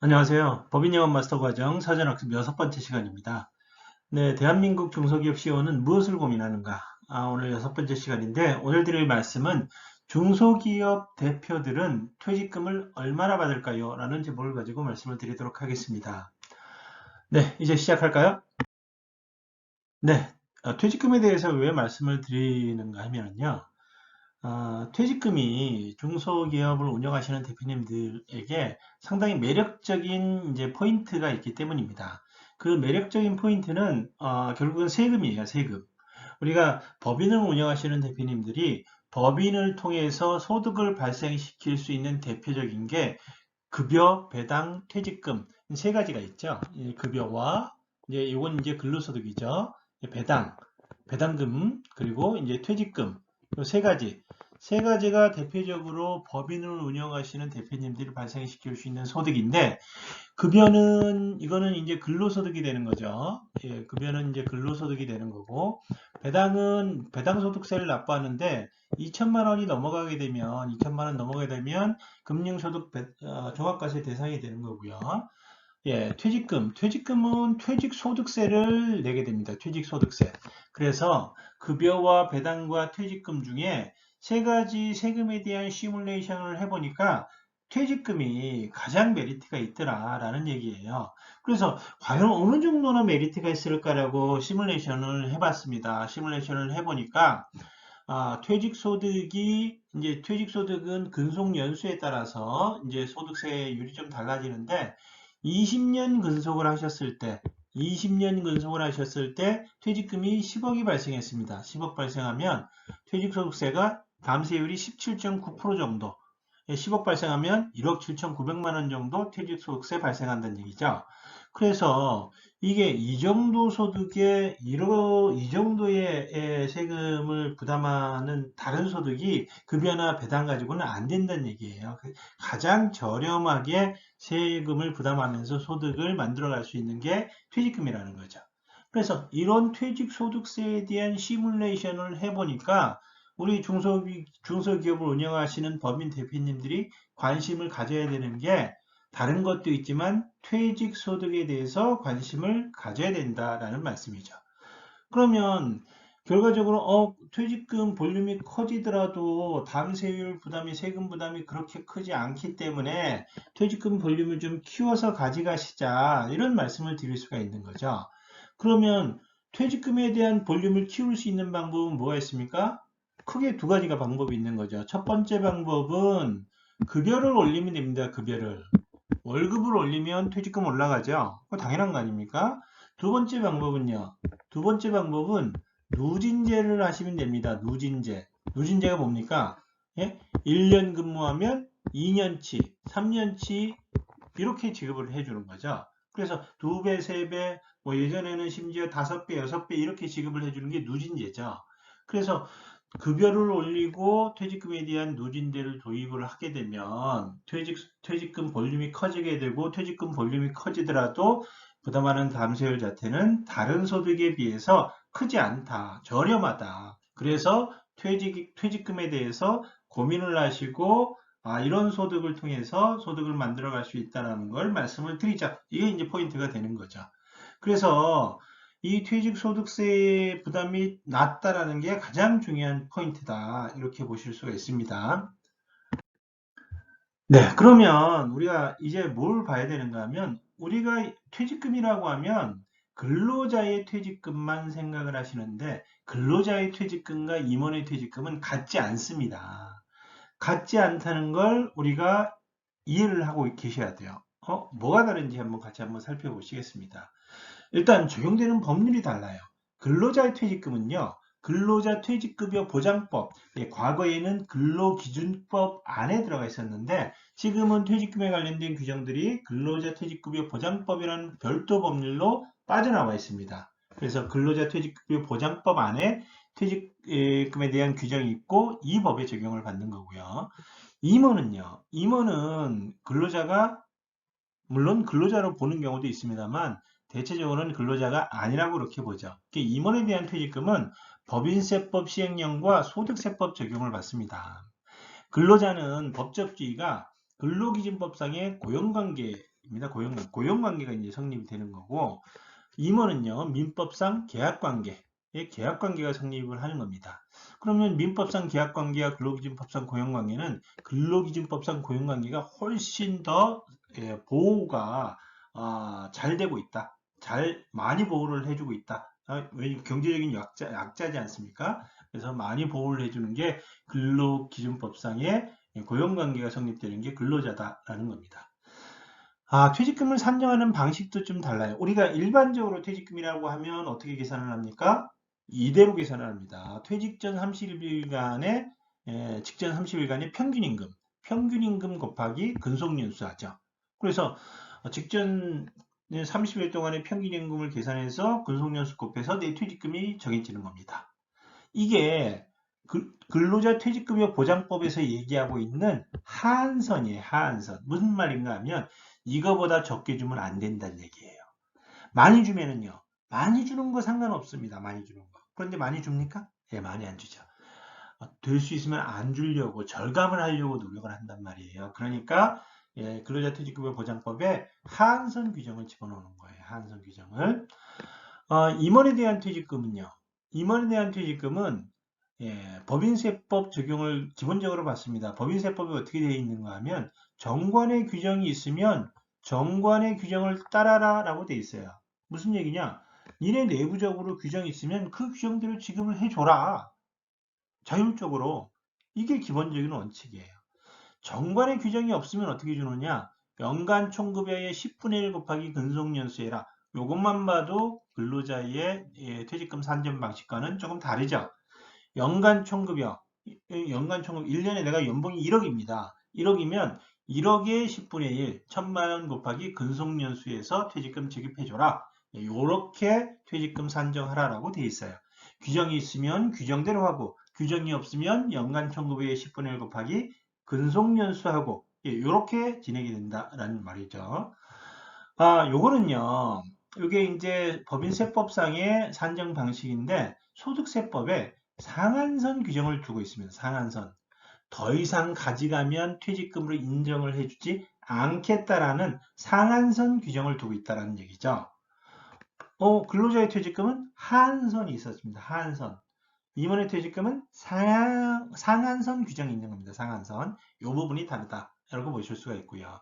안녕하세요. 법인영업 마스터 과정 사전학습 6번째 시간입니다. 네, 대한민국 중소기업 CEO는 무엇을 고민하는가? 오늘 6번째 시간인데 오늘 드릴 말씀은 중소기업 대표들은 퇴직금을 얼마나 받을까요? 라는 제목을 가지고 말씀을 드리도록 하겠습니다. 네, 이제 시작할까요? 네, 퇴직금에 대해서 왜 말씀을 드리는가 하면요. 퇴직금이 중소기업을 운영하시는 대표님들에게 상당히 매력적인 이제 포인트가 있기 때문입니다. 그 매력적인 포인트는 결국은 세금이에요, 세금. 우리가 법인을 운영하시는 대표님들이 법인을 통해서 소득을 발생시킬 수 있는 대표적인 게 급여, 배당, 퇴직금 세 가지가 있죠. 이 급여와 이제 이건 이제 근로소득이죠. 배당, 배당금 그리고 이제 퇴직금 세 가지. 세 가지가 대표적으로 법인을 운영하시는 대표님들이 발생시킬 수 있는 소득인데 급여는 이거는 이제 근로소득이 되는 거죠. 예, 급여는 이제 근로소득이 되는 거고 배당은 배당소득세를 납부하는데 2천만 원이 넘어가게 되면 2천만 원 넘어가게 되면 금융소득 종합과세 대상이 되는 거고요. 예, 퇴직금은 퇴직소득세를 내게 됩니다. 퇴직소득세. 그래서 급여와 배당과 퇴직금 중에 세 가지 세금에 대한 시뮬레이션을 해보니까 퇴직금이 가장 메리트가 있더라라는 얘기예요. 그래서 과연 어느 정도나 메리트가 있을까라고 시뮬레이션을 해봤습니다. 시뮬레이션을 해보니까 이제 퇴직소득은 근속 연수에 따라서 이제 소득세율이 좀 달라지는데 20년 근속을 하셨을 때 20년 근속을 하셨을 때 퇴직금이 10억이 발생했습니다. 10억 발생하면 퇴직소득세가 감세율이 17.9% 정도 10억 발생하면 1억 7,900만 원 정도 퇴직소득세 발생한다는 얘기죠. 그래서 이게 이 정도 소득에 이 정도의 세금을 부담하는 다른 소득이 급여나 배당 가지고는 안 된다는 얘기예요. 가장 저렴하게 세금을 부담하면서 소득을 만들어갈 수 있는 게 퇴직금이라는 거죠. 그래서 이런 퇴직소득세에 대한 시뮬레이션을 해보니까 우리 중소기업을 운영하시는 법인 대표님들이 관심을 가져야 되는 게 다른 것도 있지만 퇴직소득에 대해서 관심을 가져야 된다라는 말씀이죠. 그러면 결과적으로 퇴직금 볼륨이 커지더라도 담세율 부담이 세금 부담이 그렇게 크지 않기 때문에 퇴직금 볼륨을 좀 키워서 가져가시자 이런 말씀을 드릴 수가 있는 거죠. 그러면 퇴직금에 대한 볼륨을 키울 수 있는 방법은 뭐가 있습니까? 크게 두 가지가 방법이 있는 거죠. 첫 번째 방법은 급여를 올리면 됩니다. 급여를. 월급을 올리면 퇴직금 올라가죠. 그거 당연한 거 아닙니까? 두 번째 방법은요. 두 번째 방법은 누진제를 하시면 됩니다. 누진제. 누진제가 뭡니까? 예? 1년 근무하면 2년치, 3년치 이렇게 지급을 해주는 거죠. 그래서 2배, 3배, 뭐 예전에는 심지어 5배, 6배 이렇게 지급을 해주는 게 누진제죠. 그래서 급여를 올리고 퇴직금에 대한 누진제를 도입을 하게 되면 퇴직금 볼륨이 커지게 되고 퇴직금 볼륨이 커지더라도 부담하는 감세율 자체는 다른 소득에 비해서 크지 않다. 저렴하다. 그래서 퇴직금에 대해서 고민을 하시고 이런 소득을 통해서 소득을 만들어 갈 수 있다는 걸 말씀을 드리자. 이게 이제 포인트가 되는 거죠. 그래서 이 퇴직소득세 부담이 낮다라는 게 가장 중요한 포인트다. 이렇게 보실 수가 있습니다. 네, 그러면 우리가 이제 뭘 봐야 되는가 하면 우리가 퇴직금이라고 하면 근로자의 퇴직금만 생각을 하시는데 근로자의 퇴직금과 임원의 퇴직금은 같지 않습니다. 같지 않다는 걸 우리가 이해를 하고 계셔야 돼요. 뭐가 다른지 같이 한번 살펴보시겠습니다. 일단 적용되는 법률이 달라요. 근로자의 퇴직금은요. 근로자 퇴직급여 보장법, 과거에는 근로기준법 안에 들어가 있었는데 지금은 퇴직금에 관련된 규정들이 근로자 퇴직급여 보장법이라는 별도 법률로 빠져나와 있습니다. 그래서 근로자 퇴직급여 보장법 안에 퇴직금에 대한 규정이 있고 이 법에 적용을 받는 거고요. 임원은요. 임원은 근로자가 물론 근로자로 보는 경우도 있습니다만 대체적으로는 근로자가 아니라고 그렇게 보죠. 임원에 대한 퇴직금은 법인세법 시행령과 소득세법 적용을 받습니다. 근로자는 법적주의가 근로기준법상의 고용관계 됩니다. 고용관계가 이제 성립이 되는 거고, 임원은요, 민법상 계약관계, 계약관계가 성립을 하는 겁니다. 그러면 민법상 계약관계와 근로기준법상 고용관계는 근로기준법상 고용관계가 훨씬 더 보호가 잘 되고 있다. 많이 보호를 해주고 있다. 왜 경제적인 약자지 않습니까? 그래서 많이 보호를 해주는 게 근로기준법상의 고용관계가 성립되는 게 근로자다라는 겁니다. 퇴직금을 산정하는 방식도 좀 달라요. 우리가 일반적으로 퇴직금이라고 하면 어떻게 계산을 합니까? 이대로 계산을 합니다. 퇴직 전 30일간의 직전 30일간의 평균임금 곱하기 근속연수 하죠. 그래서 직전 30일 동안의 평균임금을 계산해서 근속연수 곱해서 내 퇴직금이 정해지는 겁니다. 이게 근로자 퇴직급여 보장법에서 얘기하고 있는 하한선이에요. 하한선. 무슨 말인가 하면 이거보다 적게 주면 안 된다는 얘기예요. 많이 주면은요. 많이 주는 거 상관없습니다. 많이 주는 거. 그런데 많이 줍니까? 예, 많이 안 주죠. 될 수 있으면 안 주려고 절감을 하려고 노력을 한단 말이에요. 그러니까 근로자 퇴직급여 보장법에 하한선 규정을 집어넣는 거예요. 하한선 규정을. 임원에 대한 퇴직금은요. 임원에 대한 퇴직금은 법인세법 적용을 기본적으로 받습니다. 법인세법이 어떻게 되어 있는가 하면 정관의 규정이 있으면 정관의 규정을 따라라 라고 되어 있어요. 무슨 얘기냐? 니네 내부적으로 규정이 있으면 그 규정대로 지급을 해줘라. 자율적으로. 이게 기본적인 원칙이에요. 정관의 규정이 없으면 어떻게 주느냐? 연간 총급여의 10분의 1 곱하기 근속연수해라. 이것만 봐도 근로자의 퇴직금 산정 방식과는 조금 다르죠. 연간 총급여, 1년에 내가 연봉이 1억입니다. 1억이면 1억의 10분의 1, 1000만 원 곱하기 근속연수에서 퇴직금 지급해줘라. 이렇게 퇴직금 산정하라라고 되어 있어요. 규정이 있으면 규정대로 하고, 규정이 없으면 연간 총급여의 10분의 1 곱하기 근속연수하고, 이렇게 진행이 된다라는 말이죠. 요거는요, 이게 이제 법인세법상의 산정 방식인데, 소득세법에 상한선 규정을 두고 있습니다. 상한선. 더 이상 가져가면 퇴직금으로 인정을 해주지 않겠다라는 상한선 규정을 두고 있다는 얘기죠. 근로자의 퇴직금은 하한선이 있었습니다. 하한선. 임원의 퇴직금은 상한선 규정이 있는 겁니다. 상한선. 이 부분이 다르다라고 보실 수가 있고요.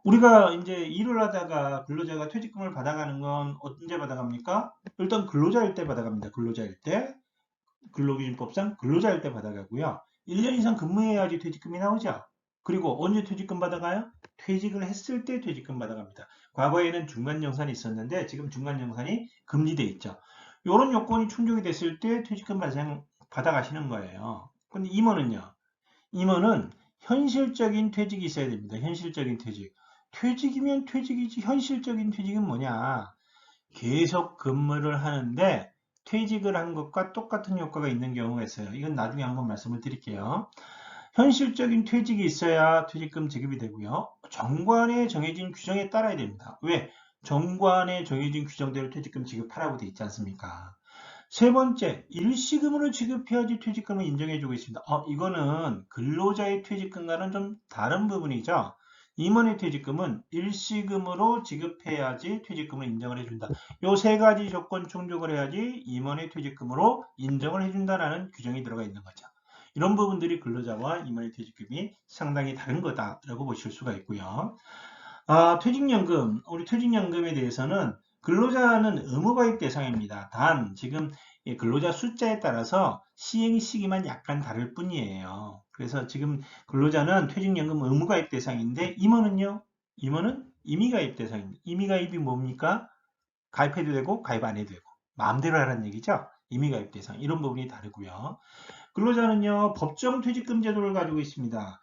우리가 이제 일을 하다가 근로자가 퇴직금을 받아가는 건 언제 받아갑니까? 일단 근로자일 때 받아갑니다. 근로자일 때. 근로기준법상 근로자일 때 받아가고요. 1년 이상 근무해야지 퇴직금이 나오죠. 그리고 언제 퇴직금 받아가요? 퇴직을 했을 때 퇴직금 받아갑니다. 과거에는 중간정산이 있었는데 지금 중간정산이 금지돼 있죠. 이런 요건이 충족이 됐을 때 퇴직금 받아가시는 거예요. 근데 임원은요. 임원은 현실적인 퇴직이 있어야 됩니다. 현실적인 퇴직. 퇴직이면 퇴직이지 현실적인 퇴직은 뭐냐? 계속 근무를 하는데 퇴직을 한 것과 똑같은 효과가 있는 경우가 있어요. 이건 나중에 한번 말씀을 드릴게요. 현실적인 퇴직이 있어야 퇴직금 지급이 되고요. 정관에 정해진 규정에 따라야 됩니다. 왜? 정관에 정해진 규정대로 퇴직금 지급하라고 되어 있지 않습니까? 세 번째, 일시금으로 지급해야지 퇴직금을 인정해주고 있습니다. 이거는 근로자의 퇴직금과는 좀 다른 부분이죠. 임원의 퇴직금은 일시금으로 지급해야지 퇴직금을 인정을 해준다. 요 세 가지 조건 충족을 해야지 임원의 퇴직금으로 인정을 해준다라는 규정이 들어가 있는 거죠. 이런 부분들이 근로자와 임원의 퇴직금이 상당히 다른 거다라고 보실 수가 있고요. 퇴직연금, 우리 퇴직연금에 대해서는 근로자는 의무가입 대상입니다. 단 지금 근로자 숫자에 따라서 시행 시기만 약간 다를 뿐이에요. 그래서 지금 근로자는 퇴직연금 의무가입 대상인데 임원은요? 임원은 임의가입 대상입니다. 임의가입이 뭡니까? 가입해도 되고 가입 안 해도 되고 마음대로 하라는 얘기죠. 임의가입 대상 이런 부분이 다르고요. 근로자는요 법정 퇴직금 제도를 가지고 있습니다.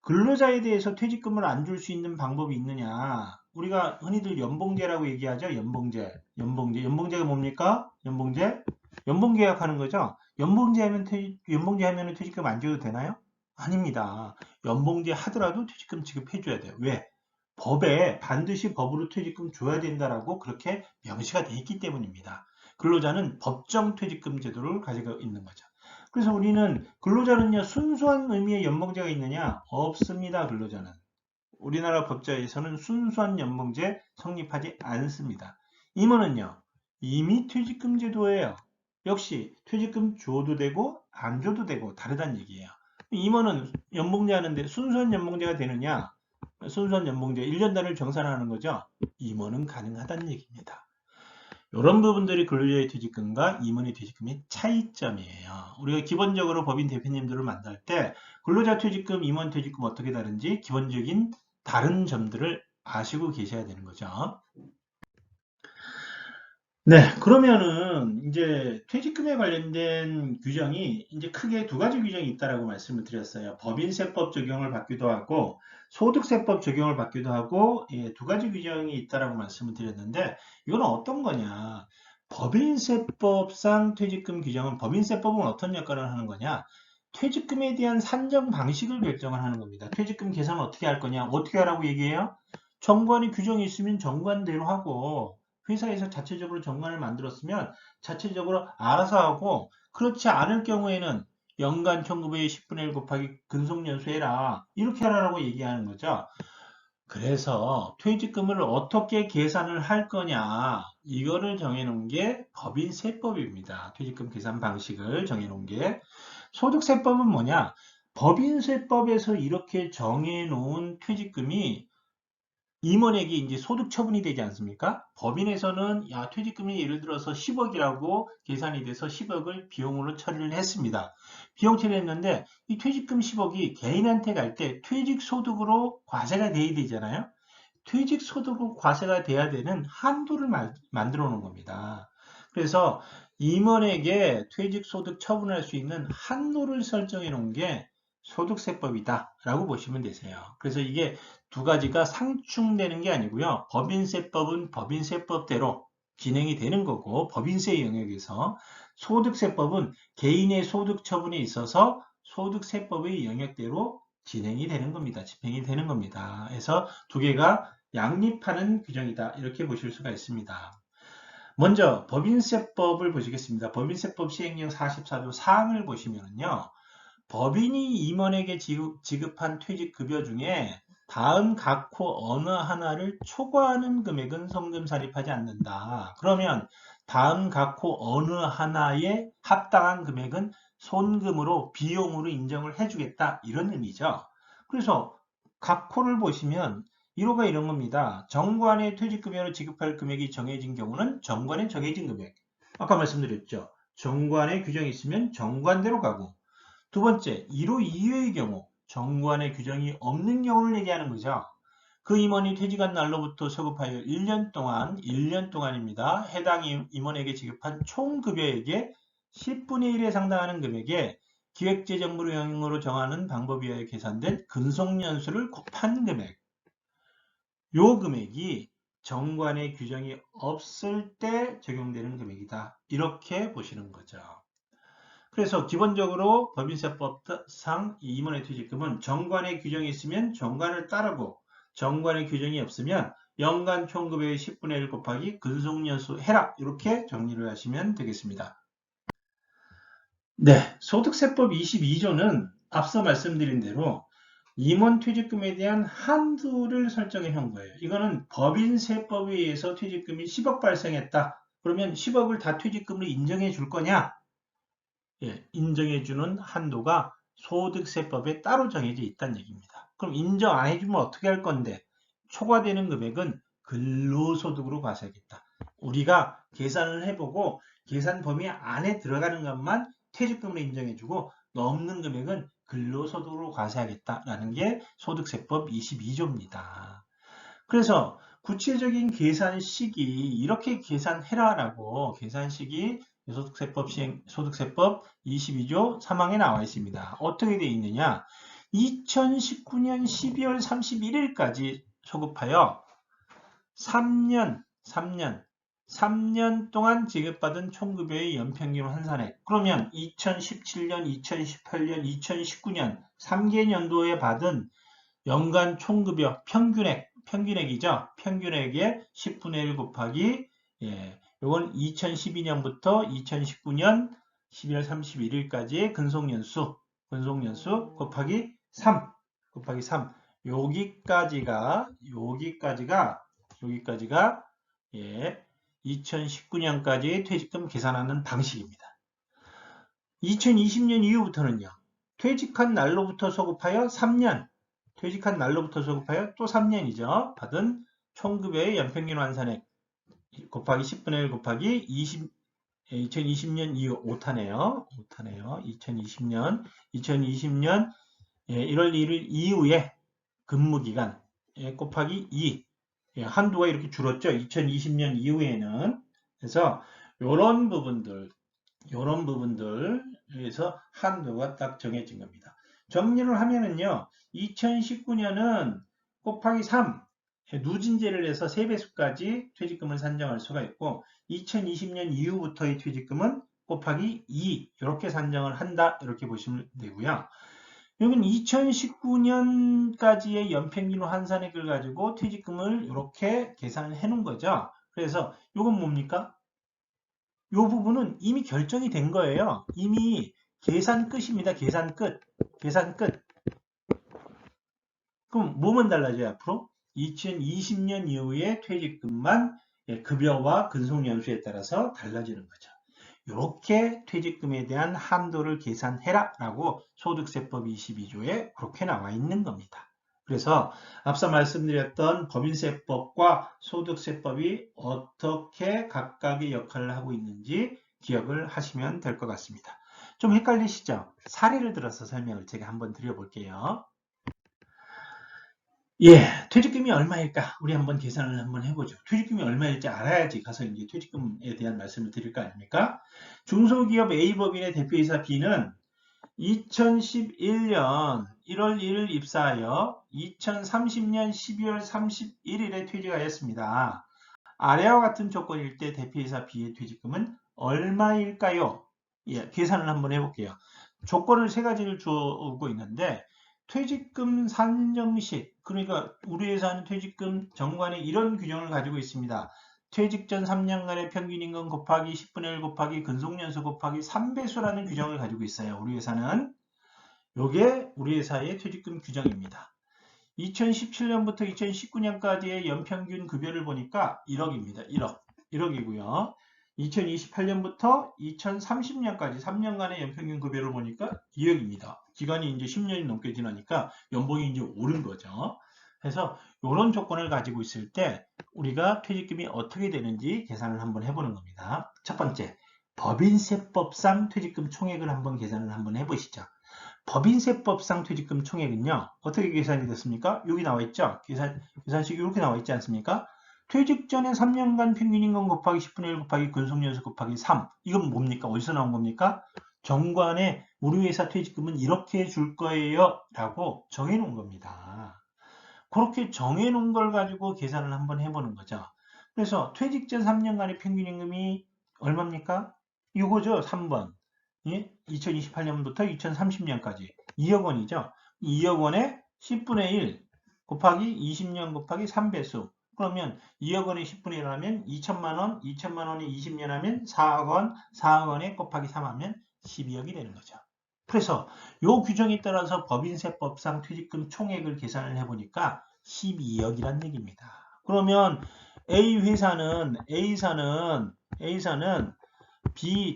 근로자에 대해서 퇴직금을 안 줄 수 있는 방법이 있느냐? 우리가 흔히들 연봉제라고 얘기하죠. 연봉제가 뭡니까? 연봉 계약하는 거죠. 연봉제 하면 퇴직금 안 줘도 되나요? 아닙니다. 연봉제 하더라도 퇴직금 지급해줘야 돼요. 왜? 법에 반드시 법으로 퇴직금 줘야 된다라고 그렇게 명시가 돼 있기 때문입니다. 근로자는 법정 퇴직금 제도를 가지고 있는 거죠. 그래서 우리는 근로자는요 순수한 의미의 연봉제가 있느냐? 없습니다. 근로자는 우리나라 법제에서는 순수한 연봉제 성립하지 않습니다. 임원은요, 이미 퇴직금 제도예요. 역시 퇴직금 줘도 되고 안 줘도 되고 다르다는 얘기예요. 임원은 연봉제 하는데 순수한 연봉제가 되느냐? 순수한 연봉제 1년 단위를 정산하는 거죠. 임원은 가능하다는 얘기입니다. 이런 부분들이 근로자의 퇴직금과 임원의 퇴직금의 차이점이에요. 우리가 기본적으로 법인 대표님들을 만날 때 근로자 퇴직금, 임원 퇴직금 어떻게 다른지 기본적인 다른 점들을 아시고 계셔야 되는 거죠. 네, 그러면은 이제 퇴직금에 관련된 규정이 이제 크게 두 가지 규정이 있다라고 말씀을 드렸어요. 법인세법 적용을 받기도 하고 소득세법 적용을 받기도 하고 두 가지 규정이 있다라고 말씀을 드렸는데 이건 어떤 거냐? 법인세법상 퇴직금 규정은 법인세법은 어떤 역할을 하는 거냐? 퇴직금에 대한 산정 방식을 결정을 하는 겁니다. 퇴직금 계산을 어떻게 할 거냐? 어떻게 하라고 얘기해요? 정관의 규정이 있으면 정관대로 하고 회사에서 자체적으로 정관을 만들었으면 자체적으로 알아서 하고 그렇지 않을 경우에는 연간 1900의 10분의 1 곱하기 근속연수 해라 이렇게 하라고 얘기하는 거죠. 그래서 퇴직금을 어떻게 계산을 할 거냐 이거를 정해놓은 게 법인세법입니다. 퇴직금 계산 방식을 정해놓은 게 소득세법은 뭐냐 법인세법에서 이렇게 정해놓은 퇴직금이 임원에게 이제 소득 처분이 되지 않습니까? 법인에서는 야 퇴직금이 예를 들어서 10억이라고 계산이 돼서 10억을 비용으로 처리를 했습니다. 비용 처리했는데 이 퇴직금 10억이 개인한테 갈 때 퇴직소득으로 과세가 돼야 되잖아요. 퇴직소득으로 과세가 돼야 되는 한도를 만들어 놓은 겁니다. 그래서 임원에게 퇴직소득 처분할 수 있는 한도를 설정해 놓은 게 소득세법이다 라고 보시면 되세요. 그래서 이게 두 가지가 상충되는 게 아니고요. 법인세법은 법인세법대로 진행이 되는 거고 법인세 영역에서 소득세법은 개인의 소득 처분에 있어서 소득세법의 영역대로 진행이 되는 겁니다. 집행이 되는 겁니다. 그래서 두 개가 양립하는 규정이다. 이렇게 보실 수가 있습니다. 먼저 법인세법을 보시겠습니다. 법인세법 시행령 44조 4항을 보시면요. 법인이 임원에게 지급한 퇴직급여 중에 다음 각호 어느 하나를 초과하는 금액은 성금 사립하지 않는다. 그러면 다음 각호 어느 하나에 합당한 금액은 손금으로 비용으로 인정을 해주겠다 이런 의미죠. 그래서 각호를 보시면 1호가 이런 겁니다. 정관의 퇴직급여를 지급할 금액이 정해진 경우는 정관에 정해진 금액. 아까 말씀드렸죠. 정관에 규정이 있으면 정관대로 가고 두 번째, 1호 이외의 경우 정관의 규정이 없는 경우를 얘기하는 거죠. 그 임원이 퇴직한 날로부터 소급하여 1년 동안입니다. 해당 임원에게 지급한 총 급여액의 10분의 1에 상당하는 금액에 기획재정부령으로 정하는 방법에 의해 계산된 근속연수를 곱한 금액. 요 금액이 정관의 규정이 없을 때 적용되는 금액이다. 이렇게 보시는 거죠. 그래서 기본적으로 법인세법상 임원의 퇴직금은 정관의 규정이 있으면 정관을 따르고 정관의 규정이 없으면 연간 총급여의 10분의 1 곱하기 근속연수 해라 이렇게 정리를 하시면 되겠습니다. 네, 소득세법 22조는 앞서 말씀드린 대로 임원 퇴직금에 대한 한도를 설정해 놓은 거예요. 이거는 법인세법에 의해서 퇴직금이 10억 발생했다. 그러면 10억을 다 퇴직금으로 인정해 줄 거냐? 인정해주는 한도가 소득세법에 따로 정해져 있다는 얘기입니다. 그럼 인정 안 해주면 어떻게 할 건데? 초과되는 금액은 근로소득으로 과세하겠다. 우리가 계산을 해보고 계산 범위 안에 들어가는 것만 퇴직금으로 인정해주고 넘는 금액은 근로소득으로 과세하겠다라는 게 소득세법 22조입니다. 그래서 구체적인 계산식이 이렇게 계산해라라고 계산식이 소득세법 22조 3항에 나와 있습니다. 어떻게 되어 있느냐? 2019년 12월 31일까지 소급하여 3년 동안 지급받은 총급여의 연평균 환산액. 그러면 2017년, 2018년, 2019년 3개 년도에 받은 연간 총급여 평균액이죠. 평균액의 10분의 1 곱하기 이건 2012년부터 2019년 12월 31일까지의 근속연수 곱하기 3 여기까지가 예, 2019년까지 퇴직금 계산하는 방식입니다. 2020년 이후부터는요. 퇴직한 날로부터 소급하여 3년, 퇴직한 날로부터 소급하여 또 3년이죠. 받은 총급여의 연평균 환산액 곱하기 10분의 1 곱하기 2020년 이후 오타네요. 2020년 1월 1일 이후에 근무기간 곱하기 2 한도가 이렇게 줄었죠. 2020년 이후에는. 그래서 이런 부분들에서 한도가 딱 정해진 겁니다. 정리를 하면은요. 2019년은 곱하기 3 누진제를 해서 3배수까지 퇴직금을 산정할 수가 있고 2020년 이후부터의 퇴직금은 곱하기 2 이렇게 산정을 한다 이렇게 보시면 되고요. 여기는 2019년까지의 연평균 환산액을 가지고 퇴직금을 이렇게 계산을 해 놓은 거죠. 그래서 이건 뭡니까? 이 부분은 이미 결정이 된 거예요. 이미 계산 끝입니다. 계산 끝. 그럼 뭐만 달라져요, 앞으로? 2020년 이후의 퇴직금만 급여와 근속연수에 따라서 달라지는 거죠. 이렇게 퇴직금에 대한 한도를 계산해라 라고 소득세법 22조에 그렇게 나와 있는 겁니다. 그래서 앞서 말씀드렸던 법인세법과 소득세법이 어떻게 각각의 역할을 하고 있는지 기억을 하시면 될 것 같습니다. 좀 헷갈리시죠? 사례를 들어서 설명을 제가 한번 드려볼게요. 예, 퇴직금이 얼마일까? 우리 한번 계산을 한번 해보죠. 퇴직금이 얼마일지 알아야지 가서 이제 퇴직금에 대한 말씀을 드릴 거 아닙니까? 중소기업 A법인의 대표이사 B는 2011년 1월 1일 입사하여 2030년 12월 31일에 퇴직하였습니다. 아래와 같은 조건일 때 대표이사 B의 퇴직금은 얼마일까요? 예, 계산을 한번 해볼게요. 조건을 세 가지를 주고 있는데 퇴직금 산정식, 그러니까 우리 회사는 퇴직금 정관에 이런 규정을 가지고 있습니다. 퇴직 전 3년간의 평균임금 곱하기 10분의 1 곱하기 근속연수 곱하기 3배수라는 규정을 가지고 있어요. 우리 회사는. 요게 우리 회사의 퇴직금 규정입니다. 2017년부터 2019년까지의 연평균 급여를 보니까 1억입니다. 1억이고요. 2028년부터 2030년까지 3년간의 연평균 급여를 보니까 2억입니다. 기간이 이제 10년이 넘게 지나니까 연봉이 이제 오른 거죠. 그래서 이런 조건을 가지고 있을 때 우리가 퇴직금이 어떻게 되는지 계산을 한번 해보는 겁니다. 첫 번째, 법인세법상 퇴직금 총액을 한번 계산을 한번 해보시죠. 법인세법상 퇴직금 총액은요. 어떻게 계산이 됐습니까? 여기 나와 있죠. 계산식이 이렇게 나와 있지 않습니까? 퇴직 전에 3년간 평균임금 곱하기 10분의 1 곱하기 근속연수 곱하기 3. 이건 뭡니까? 어디서 나온 겁니까? 정관에 우리 회사 퇴직금은 이렇게 줄 거예요. 라고 정해놓은 겁니다. 그렇게 정해놓은 걸 가지고 계산을 한번 해보는 거죠. 그래서 퇴직 전 3년간의 평균임금이 얼마입니까? 이거죠. 3번. 예? 2028년부터 2030년까지 2억 원이죠. 2억 원에 10분의 1 곱하기 20년 곱하기 3배수. 그러면 2억 원에 10분의 1 하면 2천만 원, 2천만 원에 20년 하면 4억 원, 4억 원에 곱하기 3 하면 12억이 되는 거죠. 그래서 이 규정에 따라서 법인세법상 퇴직금 총액을 계산을 해보니까 12억이란 얘기입니다. 그러면 A사는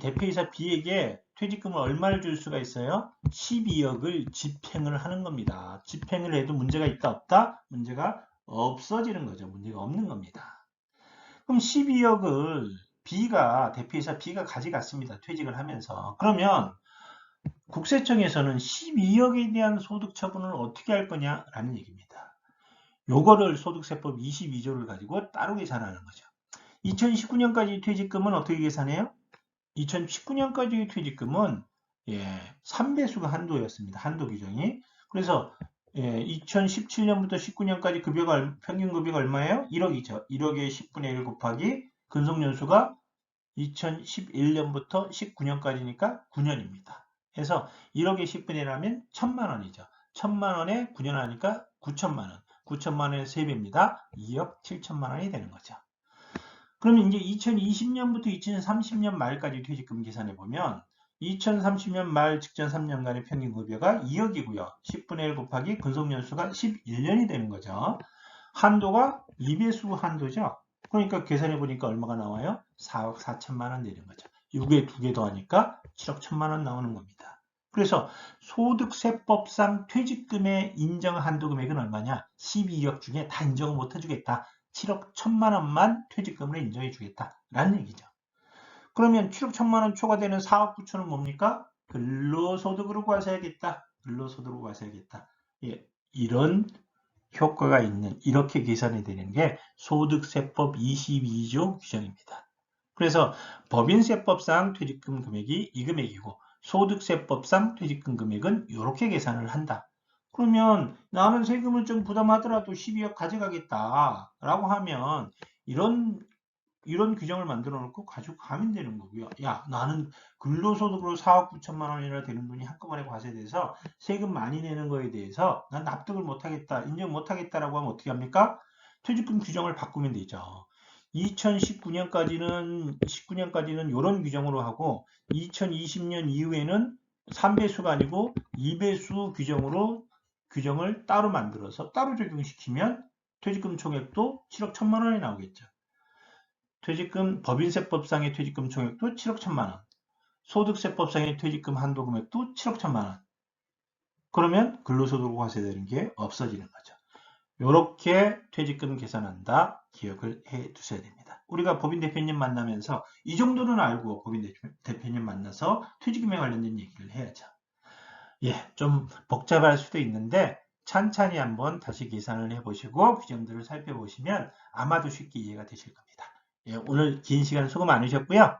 대표이사 B에게 퇴직금을 얼마를 줄 수가 있어요? 12억을 집행을 하는 겁니다. 집행을 해도 문제가 있다 없다? 문제가 없어지는 거죠. 문제가 없는 겁니다. 그럼 12억을 대표이사 B가 가져갔습니다. 퇴직을 하면서. 그러면 국세청에서는 12억에 대한 소득 처분을 어떻게 할 거냐라는 얘기입니다. 요거를 소득세법 22조를 가지고 따로 계산하는 거죠. 2019년까지 퇴직금은 어떻게 계산해요? 2019년까지 퇴직금은 3배수가 한도였습니다. 한도 규정이. 그래서 2017년부터 19년까지 평균 급여가 얼마예요? 1억이죠. 1억에 10분의 1 곱하기 근속연수가 2011년부터 19년까지니까 9년입니다. 그래서 1억에 10분의 1 하면 1000만 원이죠. 1000만 원에 9년 하니까 9천만 원. 9천만 원의 3배입니다. 2억 7천만 원이 되는 거죠. 그러면 이제 2020년부터 2030년 말까지 퇴직금 계산해 보면 2030년 말 직전 3년간의 평균급여가 2억이고요. 10분의 1 곱하기 근속연수가 11년이 되는 거죠. 한도가 2배수 한도죠. 그러니까 계산해 보니까 얼마가 나와요? 4억 4천만 원 되는 거죠. 6에 2개 더하니까 7억 1천만 원 나오는 겁니다. 그래서 소득세법상 퇴직금의 인정 한도 금액은 얼마냐? 12억 중에 다 인정을 못 해주겠다. 7억 1천만 원만 퇴직금으로 인정해 주겠다라는 얘기죠. 그러면 7억 1천만 원 초과되는 4억 9천은 뭡니까? 근로소득으로 과세하겠다. 근로소득으로 과세하겠다. 예, 이런 효과가 있는, 이렇게 계산이 되는 게 소득세법 22조 규정입니다. 그래서 법인세법상 퇴직금 금액이 이 금액이고 소득세법상 퇴직금 금액은 이렇게 계산을 한다. 그러면 나는 세금을 좀 부담하더라도 12억 가져가겠다 라고 하면 이런 규정을 만들어 놓고 가지고 가면 되는 거고요. 야, 나는 근로소득으로 4억 9천만 원이나 되는 돈이 한꺼번에 과세돼서 세금 많이 내는 거에 대해서 난 납득을 못하겠다, 인정 못하겠다라고 하면 어떻게 합니까? 퇴직금 규정을 바꾸면 되죠. 19년까지는 이런 규정으로 하고 2020년 이후에는 3배수가 아니고 2배수 규정을 따로 만들어서 따로 적용시키면 퇴직금 총액도 7억 1천만 원이 나오겠죠. 법인세법상의 퇴직금 총액도 7억 1천만 원, 소득세법상의 퇴직금 한도 금액도 7억 1천만 원. 그러면 근로소득으로 과세되는 게 없어지는 거죠. 이렇게 퇴직금 계산한다 기억을 해 두셔야 됩니다. 우리가 법인 대표님 만나면서 이 정도는 알고 법인 대표님 만나서 퇴직금에 관련된 얘기를 해야죠. 예, 좀 복잡할 수도 있는데 찬찬히 한번 다시 계산을 해보시고 규정들을 살펴보시면 아마도 쉽게 이해가 되실 겁니다. 예, 오늘 긴 시간 수고 많으셨고요.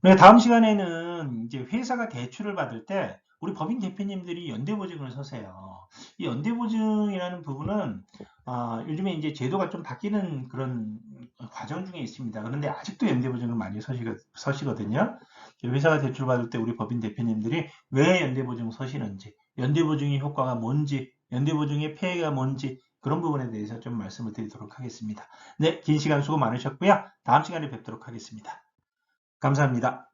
네, 다음 시간에는 이제 회사가 대출을 받을 때 우리 법인 대표님들이 연대보증을 서세요. 이 연대보증이라는 부분은 요즘에 이제 제도가 좀 바뀌는 그런 과정 중에 있습니다. 그런데 아직도 연대보증을 많이 서시거든요. 회사가 대출 받을 때 우리 법인 대표님들이 왜 연대보증 서시는지, 연대보증의 효과가 뭔지, 연대보증의 폐해가 뭔지 그런 부분에 대해서 좀 말씀을 드리도록 하겠습니다. 네, 긴 시간 수고 많으셨고요. 다음 시간에 뵙도록 하겠습니다. 감사합니다.